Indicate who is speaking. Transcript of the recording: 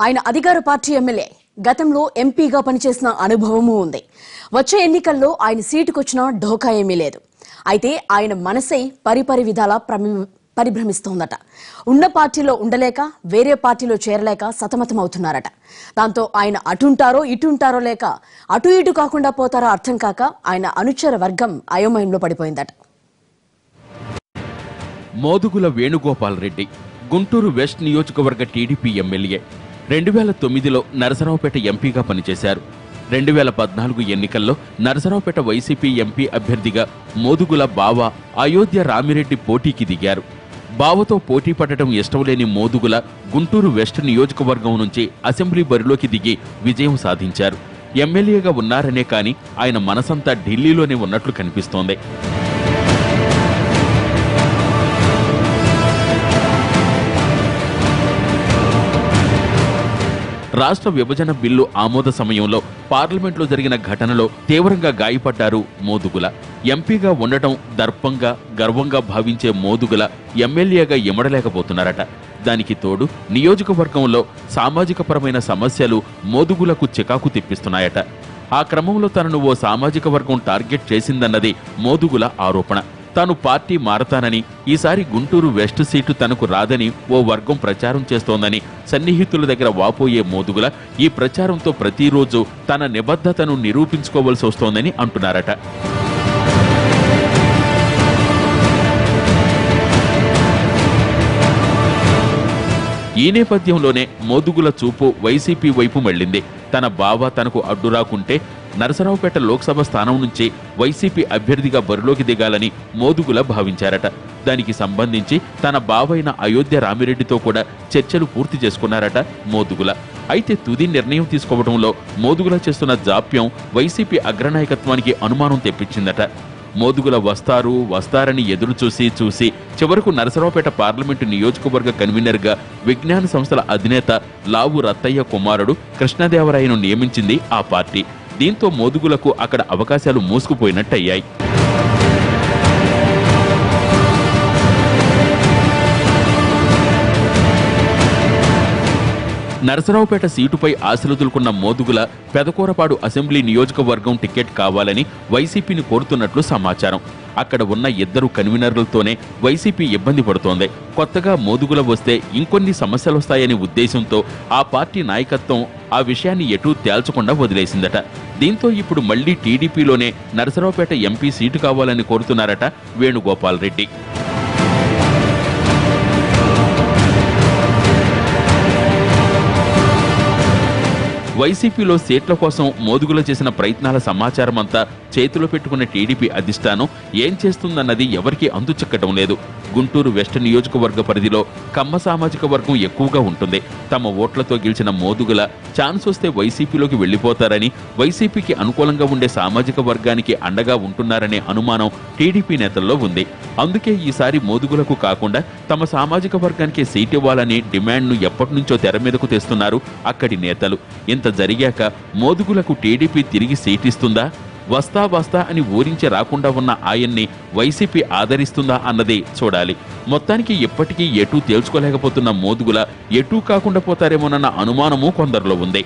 Speaker 1: ఆయన అధికార party MLA గతంలో ఎంపీగా పనిచేసిన అనుభవము ఉంది. వచ్చే ఎన్నికల్లో ఆయన సీటుకొచ్చినా ఢోకా ఏమీ లేదు. అయితే ఆయన మనసై పరిపరి విధాలా పరిభ్రమిస్తోందట. ఉన్న పార్టీలో ఉండలేక వేరే పార్టీలో చేరలేక సతమతమవుతున్నారట. దాంతో ఆయన అటుంటారో ఇటుంటారో లేక అటు ఇటు కాకుండా పోతారో అర్థం కాక ఆయన అనుచర వర్గం అయోమయంలో పడిపోయిందట.
Speaker 2: మోదుగుల వేణుగోపాల్ రెడ్డి గుంటూరు వెస్ట్ నియోజకవర్గ టీడీపీ ఎమ్మెల్యే 2009లో నరసరావుపేట ఎంపీగా పనిచేశారు. 2014 ఎన్నికల్లో నరసరావుపేట వైసీపీ ఎంపీ అభ్యర్థిగా మోదుగుల బావ అయోధ్య రామిరెడ్డి పోటీకి దిగారు. బావతో పోటీ పడటం ఇష్టం లేని మోదుగుల గుంటూరు వెస్ట్ నియోజకవర్గం నుంచి అసెంబ్లీ బరిలోకి దిగి విజయం సాధించారు. ఎమ్మెల్యేగా ఉన్నారనే కానీ ఆయన మనసంతా ఢిల్లీలోనే ఉన్నట్లు కనిపిస్తోంది. రాష్ట్ర విభజన బిల్లు ఆమోద సమయంలో పార్లమెంట్లో జరిగిన ఘటనలో తీవ్రంగా గాయపడ్డారు మోదుగుల. ఎంపీగా ఉండటం దర్పంగా గర్వంగా భావించే మోదుగుల ఎమ్మెల్యేగా ఇమడలేకపోతున్నారట. దానికి తోడు నియోజకవర్గంలో సామాజికపరమైన సమస్యలు మోదుగులకు చికాకు తెప్పిస్తున్నాయట. ఆ క్రమంలో తనను ఓ సామాజిక వర్గం టార్గెట్ చేసిందన్నది మోదుగుల ఆరోపణ. తాను పార్టీ మారతానని, ఈసారి గుంటూరు వెస్ట్ సీటు తనకు రాదని ఓ వర్గం ప్రచారం చేస్తోందని సన్నిహితుల దగ్గర వాపోయే మోదుగుల ఈ ప్రచారంతో ప్రతిరోజు తన నిబద్ధతను నిరూపించుకోవాల్సి వస్తోందని అంటున్నారట. ఈ నేపథ్యంలోనే మోదుగుల చూపు వైసీపీ వైపు మళ్లింది. తన బావ తనకు అడ్డు రాకుంటే నరసరావుపేట లోక్సభ స్థానం నుంచి వైసీపీ అభ్యర్థిగా బరిలోకి దిగాలని మోదుగుల భావించారట. దానికి సంబంధించి తన బావైన అయోధ్య రామిరెడ్డితో కూడా చర్చలు పూర్తి చేసుకున్నారట మోదుగుల. అయితే తుది నిర్ణయం తీసుకోవడంలో మోదుగుల చేస్తున్న జాప్యం వైసీపీ అగ్రనాయకత్వానికి అనుమానం తెప్పించిందట. మోదుగుల వస్తారని ఎదురు చూసి చివరకు నరసరావుపేట పార్లమెంటు నియోజకవర్గ కన్వీనర్గా విజ్ఞాన సంస్థల అధినేత లావు రత్తయ్య కుమారుడు కృష్ణదేవరాయను నియమించింది ఆ పార్టీ. దీంతో మోదుగులకు అక్కడ అవకాశాలు మూసుకుపోయినట్టయ్యాయి. నరసరావుపేట సీటుపై ఆశలుదులుకున్న మోదుగుల పెదకూరపాడు అసెంబ్లీ నియోజకవర్గం టికెట్ కావాలని వైసీపీని కోరుతున్నట్లు సమాచారం. అక్కడ ఉన్న ఇద్దరు కన్వీనర్లతోనే వైసీపీ ఇబ్బంది పడుతోంది. కొత్తగా మోదుగుల వస్తే ఇంకొన్ని సమస్యలొస్తాయనే ఉద్దేశంతో ఆ పార్టీ నాయకత్వం ఆ విషయాన్ని ఎటూ తేల్చకుండా వదిలేసిందట. దీంతో ఇప్పుడు మళ్లీ టీడీపీలోనే నరసరావుపేట ఎంపీ సీటు కావాలని కోరుతున్నారట వేణుగోపాల్ రెడ్డి. వైసీపీలో సీట్ల కోసం మోదుగుల చేసిన ప్రయత్నాల సమాచారమంతా చేతిలో పెట్టుకున్న టీడీపీ అధిష్టానం ఏం చేస్తుందన్నది ఎవరికీ అంతుచిక్కటం లేదు. గుంటూరు వెస్ట్ నియోజకవర్గ పరిధిలో కమ్మ సామాజిక వర్గం ఎక్కువగా ఉంటుంది. తమ ఓట్లతో గెలిచిన మోదుగుల ఛాన్స్ వస్తే వైసీపీలోకి వెళ్లిపోతారని, వైసీపీకి అనుకూలంగా ఉండే సామాజిక వర్గానికి అండగా ఉంటున్నారనే అనుమానం టీడీపీ నేతల్లో ఉంది. అందుకే ఈసారి మోదుగులకు కాకుండా తమ సామాజిక వర్గానికి సీట్ ఇవ్వాలని డిమాండ్ను ఎప్పటినుంచో తెర మీదకు తెస్తున్నారు అక్కడి నేతలు. ఇంత జరిగాక మోదుగులకు టీడీపీ తిరిగి సీటిస్తుందా? వస్తా అని ఊరించి రాకుండా ఉన్న ఆయన్ని వైసీపీ ఆదరిస్తుందా అన్నది చూడాలి. మొత్తానికి ఇప్పటికీ ఎటూ తేల్చుకోలేకపోతున్న మోదుగుల ఎటూ కాకుండా పోతారేమోనన్న అనుమానమూ కొందరిలో ఉంది.